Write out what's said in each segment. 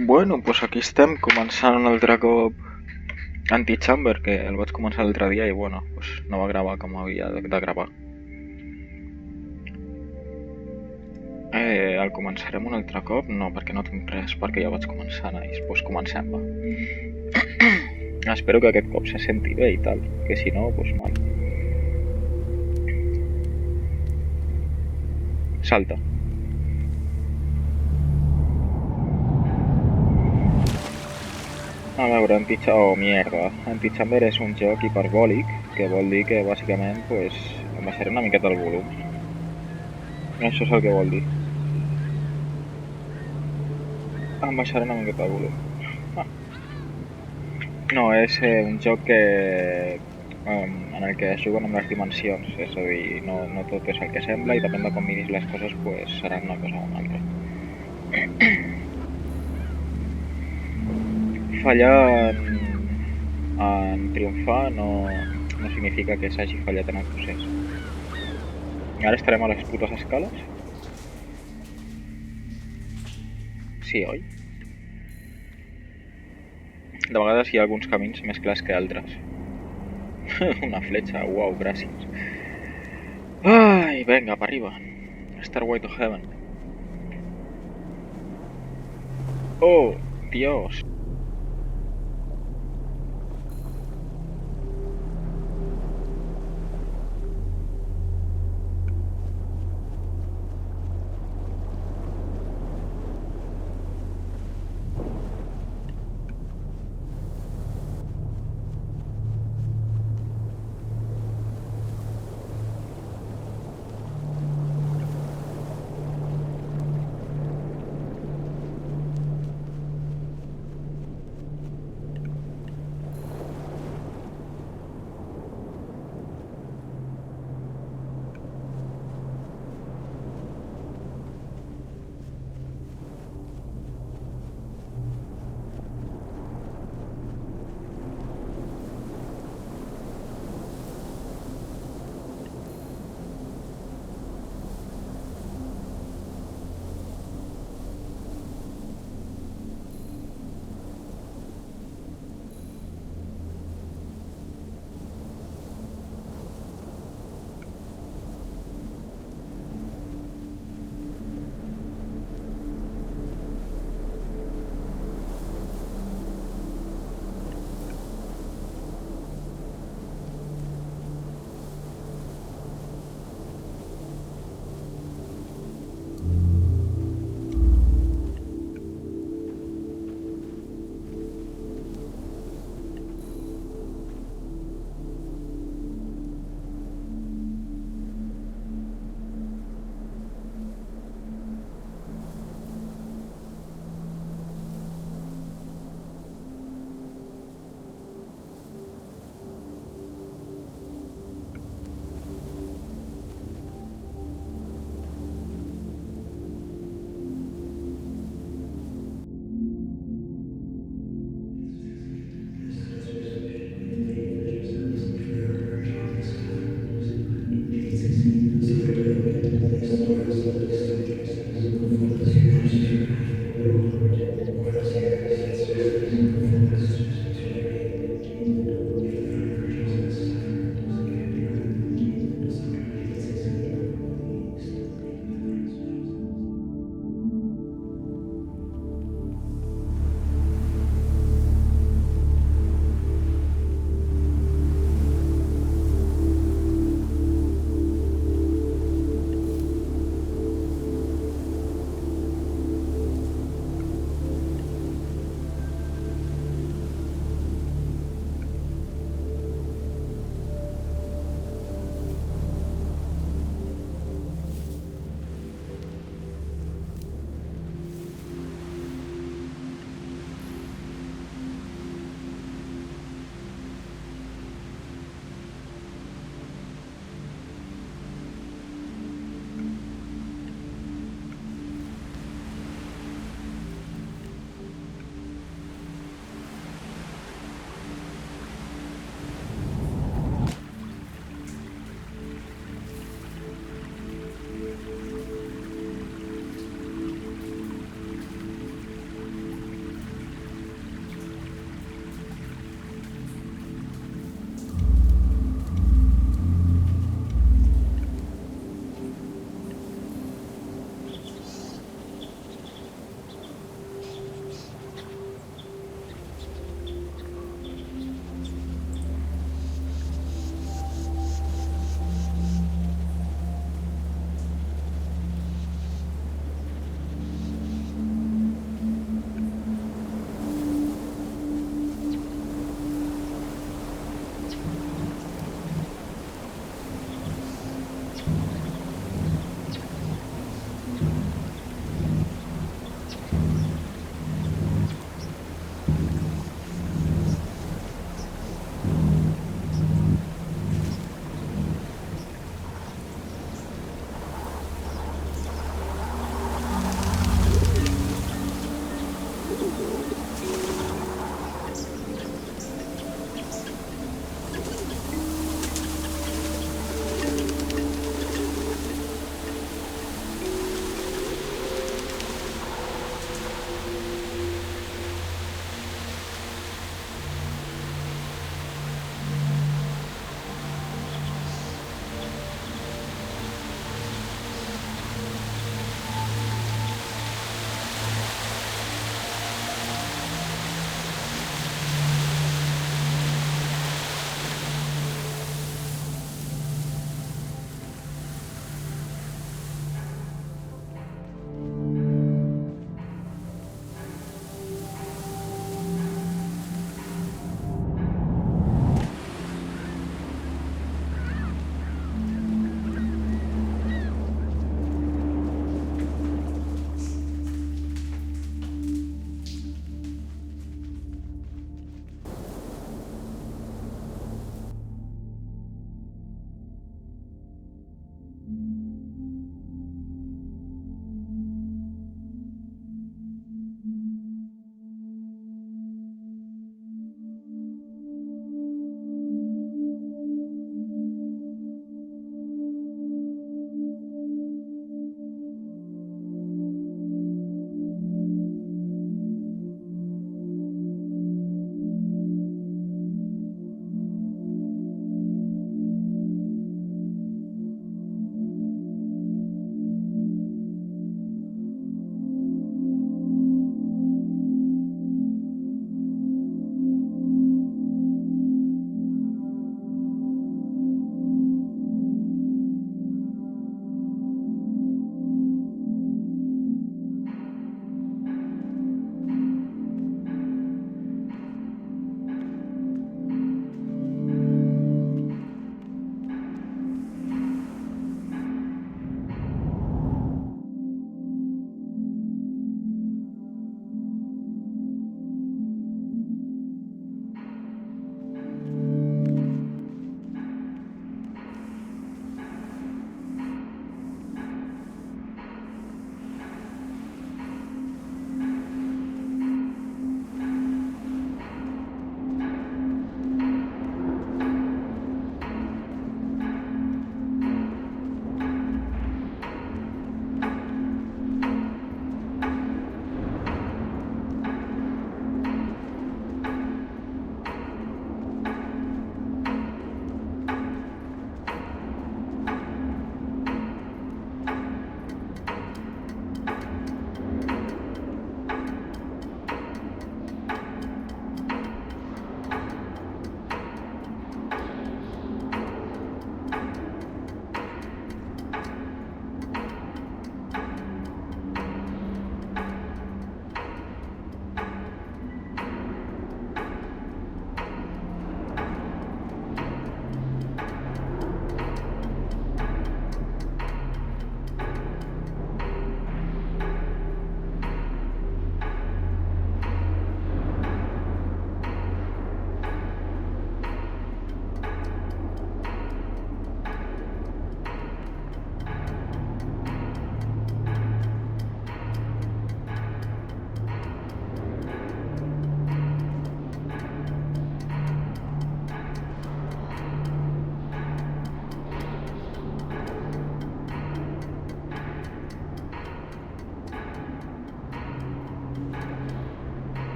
Bueno, doncs aquí estem començant un altre cop Antichamber, que el vaig començar l'altre dia i bueno, doncs no va gravar com havia de gravar. El començarem un altre cop? No, perquè no tinc res, perquè ja vaig començar, nois. Doncs comencem, va. Espero que aquest cop se senti bé i tal, que si no, doncs mal. Salta. A veure, Antichamber és un joc hiperbòlic, que vol dir que bàsicament pues, baixaré una miqueta el volum. Això és el que vol dir. Em baixaré una miqueta el volum. No, és un joc en el que es juguen amb les dimensions, és a dir, no tot és el que sembla i depèn de com miris les coses pues, serà una cosa o una altra. Fallar en triomfar no significa que s'hagi fallat en el procés. Ara estarem a les putes escales? Sí, oi? De vegades hi ha alguns camins més clars que altres. Una fletxa, uau, gràcies. Ai, venga, per arriba. Starway to Heaven. Oh, Dios.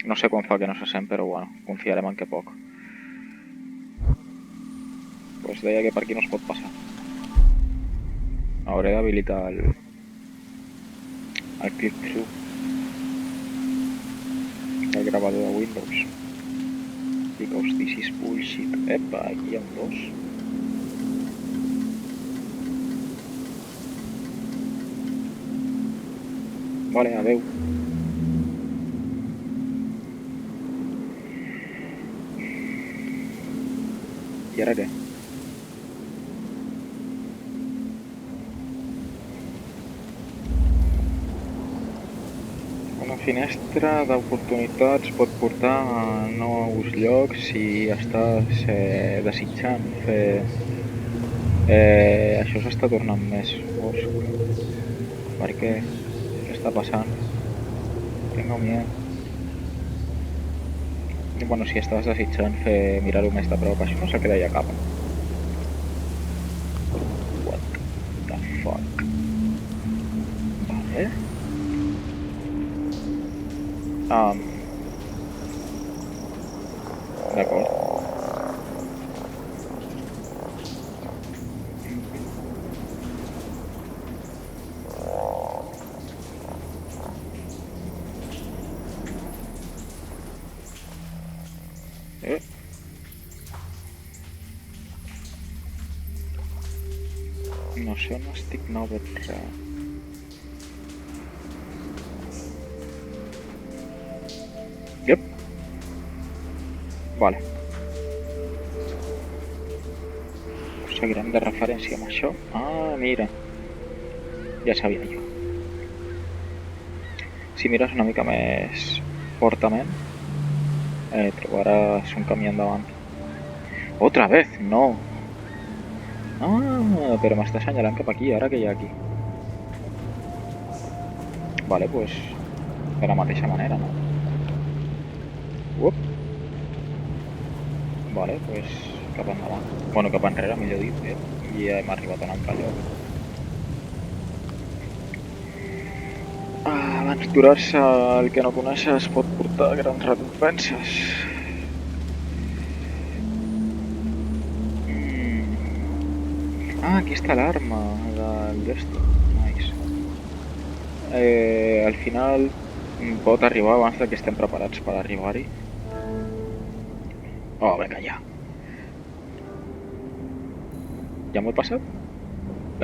No sé quan fa que no se sent, però bueno, confiarem en que poc. Pues deia que per aquí no es pot passar. Hauré d'habilitar el click-through del gravador de Windows. Because this is bullshit. Epa, aquí hi ha un 2. Vale, adeu. I ara què? Una finestra d'oportunitats pot portar a nous llocs si estàs desitjant fer... això s'està tornant més fosc. Per què? Què està passant? Tengo miedo. Bueno, si estàs desitjant fer mirar-ho més de prop, això no sé què deia cap. What the fuck? Vale. D'acord. No sé on estic, no veig res. Yep. Vale. Seguirem de referència amb això. Ah, mira. Ja sabia jo. Si mires una mica més fortament, trobaràs un camí endavant. Otra vez, no. Ah, però m'està assenyalant cap aquí, ara que hi ha aquí. Vale, pues de la mateixa manera, no? Uop. Vale, pues cap endavant. Bueno, cap enrere, millor dit, i hem arribat a un altre lloc. Aventurar-se al que no coneixes pot portar grans recompenses. Ah, aquí està l'arma del Desto. Nice. Al final pot arribar abans que estem preparats per arribar-hi. Oh, vinga, ja. Ja m'ho he passat?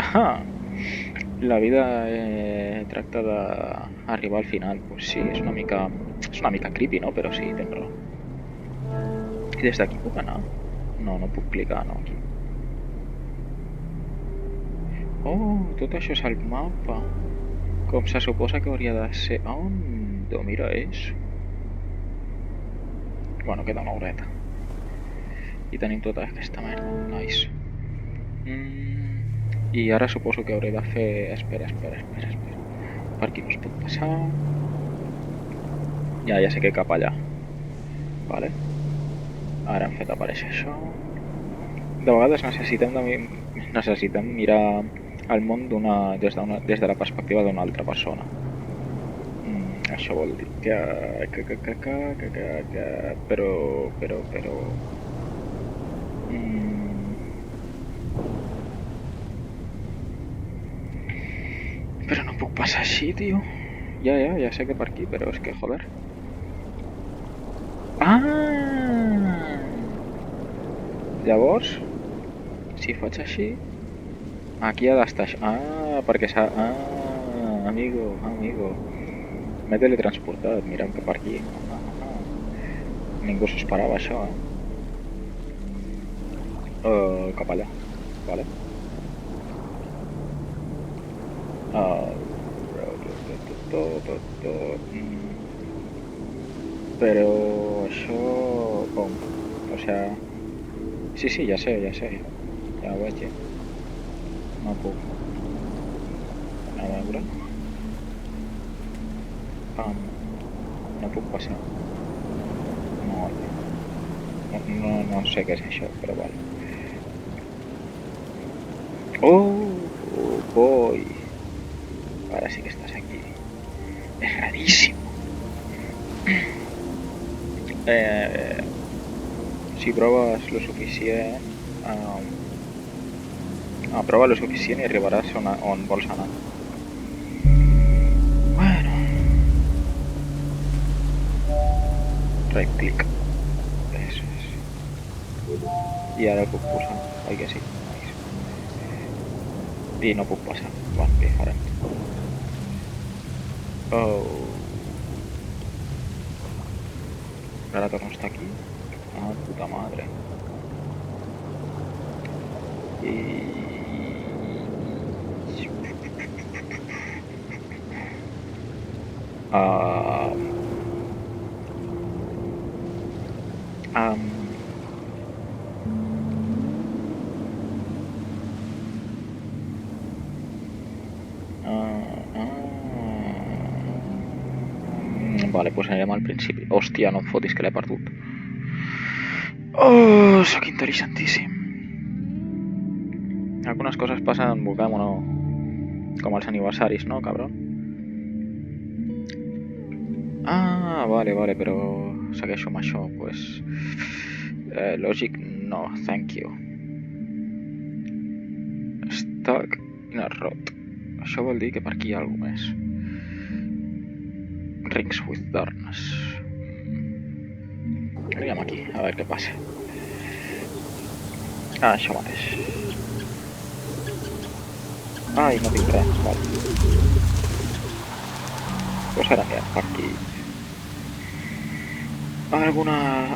Ah, la vida tracta d'arribar al final. Pues sí, és una mica creepy, no? Però sí, tens raó. I des d'aquí puc anar? No, no puc clicar, no, aquí. Oh, tot això és al mapa. Com se suposa que hauria de ser... Oh, mira, és... Bueno, queda una horeta. I tenim tota aquesta merda. Nice. I ara suposo que hauré de fer... Espera. Per aquí no es pot passar. Ja sé que cap allà. Vale. Ara hem fet aparèixer això. De vegades necessitem mirar el món des de la perspectiva d'una altra persona. Això vol dir que... Però... Però no puc passar així, tio. Ja sé que per aquí, però és que, joder. Ah! Llavors, si faig així... Aquí ha d'estar això. Ah, perquè s'ha... Ah, amigo. M'he teletransportat, mirem que per aquí. Ningú s'ho esperava, això, cap allà. Vale. Però això... com? O sea... Sí, ja sé. Ja ho veig, No puc. A veure... no puc passar. No sé què és això, però vale. Oh, boy. Ara sí que estàs aquí. És raríssim. Si proves lo suficient, prova lo suficient i arribaràs on vols anar. Bueno. Right click. Eso és. I ara el puc posar. Oi que sí? I no puc passar. Bueno, què farem? Oh. Ara torno a estar aquí. Ah, puta madre. I... Vale, pues anirem al principi. Hòstia, no et fotis que l'he perdut. Oh, sóc intel·ligentíssim. Algunes coses passen en Pokémon, com els aniversaris, no, cabron? Ah, vale, però segueixo amb això, pues... Logic, no, thank you. Stuck in a rot. Això vol dir que per aquí hi ha alguna més. Rings with darkness. Anirem aquí, a veure què passa. Ah, això mateix. Ai, no tinc res, vale. Pues ara anirem per aquí.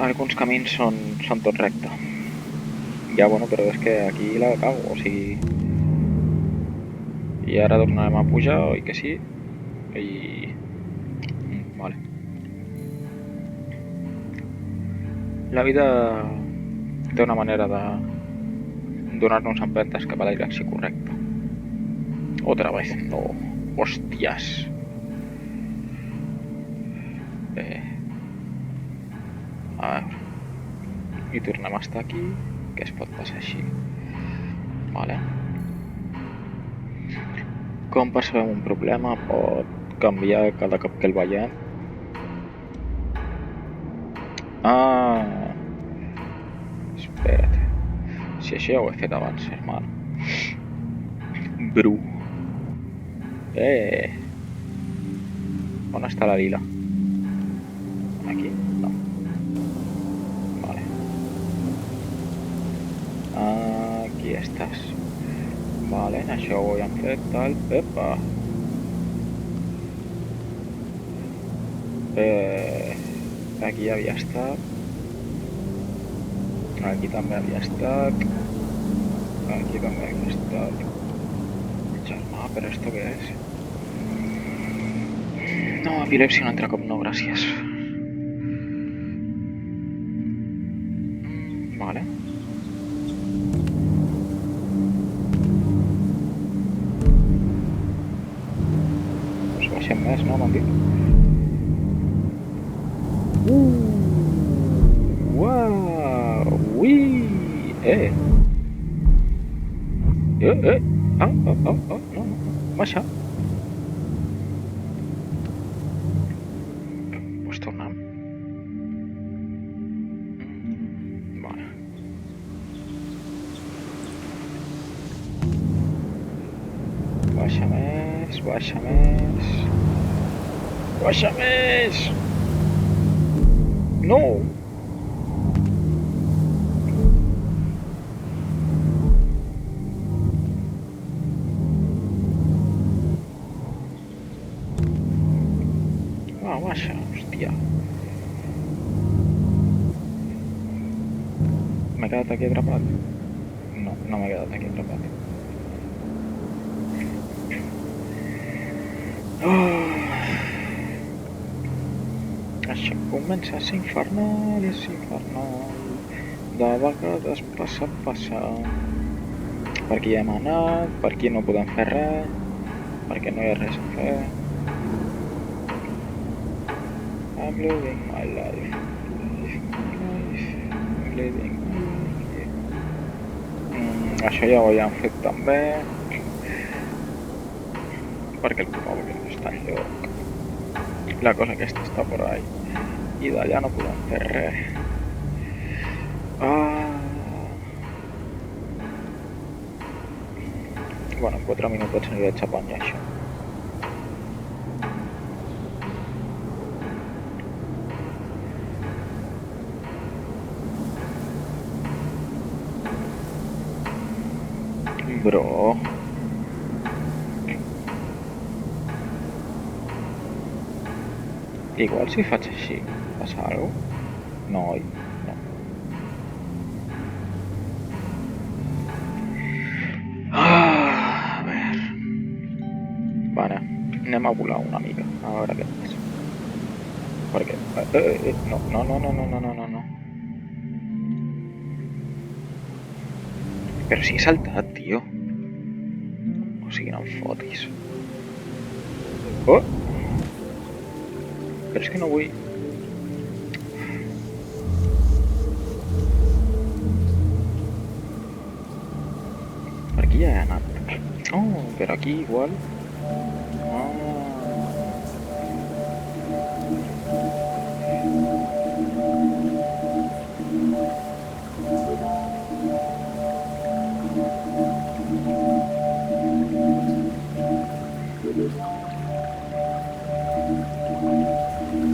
Alguns camins són tot recte. Ja, bueno, però és que aquí la cago, o sigui... I ara tornarem a pujar, oi que sí? I... Vale. La vida té una manera de donar-nos empentes cap a la direcció correcta. Otra vez, no. Hòsties. A veure. I tornem a estar aquí, que es pot passar així. Vale. Com percebem un problema pot canviar cada cop que el veiem. Ah, espera't. Si això ja ho he fet abans, hermano. Bru. On està la lila? Aquí? No. Vale. Aquí estàs. Vale, això ho hem fet, tal. Epa. Aquí havia estat. Aquí també havia estat. Aquí també havia estat. Germà, però esto què és? No, epilèpsia un altre cop no, gràcies. Vale. Pues baixem més, no, m'han dit? Uau! Ui! No, baixa. Pues tornem. Vale. Baixa més, baixa més. Baixa més! No! Baixa, hòstia. M'he quedat aquí atrapat? No, no m'he quedat aquí atrapat. Això comença a ser infernal, és infernal. De vegades passa. Per aquí hem anat, per aquí no podem fer res, perquè no hi ha res a fer. I'm living my life. Això ja ho havíem fet també. Perquè el Pokémon no està enlloc. La cosa aquesta està por ahí. I d'allà no podem fer res. Ah. Bueno, en 4 minutets aniré xapant ja això. Bro. Igual si faig així, passa alguna cosa? No, oi? No. A veure... Vale, anem a volar una mica, a veure què passa. Perquè... no, no, no, no, no, no, no, no, no. Però si he saltat, tio. O sigui, no em fotis. Oh! Però és que no vull... Per aquí ja he anat. Oh, per aquí igual. Ah.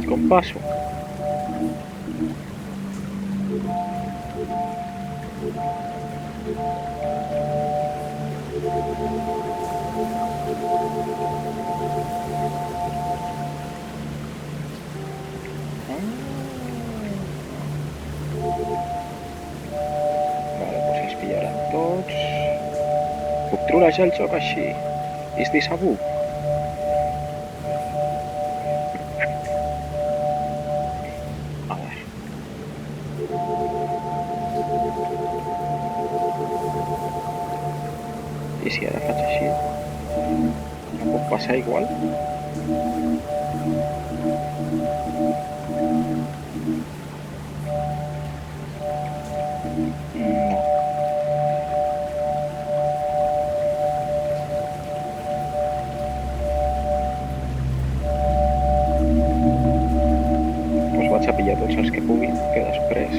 Com passo? Vale, doncs els pillaran tots. Puc trolejar el joc així? Estic segur? A veure. I si ara faig així? No puc passar igual? Vaig a pillar tots els que pugui, que després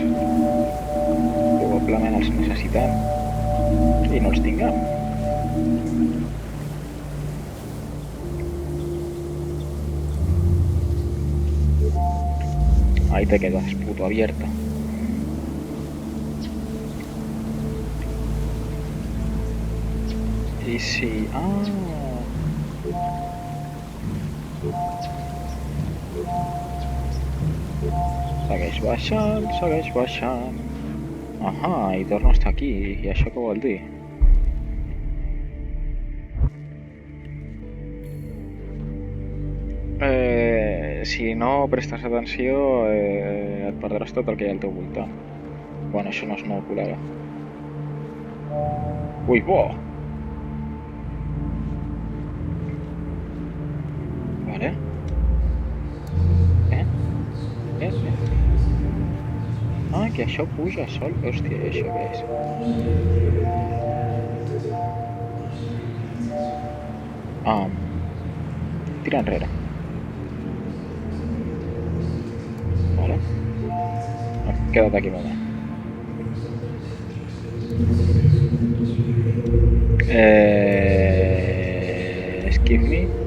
probablement els necessitem i no els tinguem. Ahí te quedas, puto abierta. I si... Segueix baixant, segueix baixant. Ahà, i torno a estar aquí. I això què vol dir? Si no prestes atenció, et perdràs tot el que hi ha al teu voltant. Bueno, això no és nou, col·lega. Ui, bo! Vale. Ah, que això puja sol. Hòstia, i això què és? Tira enrere. Vale. Queda't aquí un moment. Excuse me.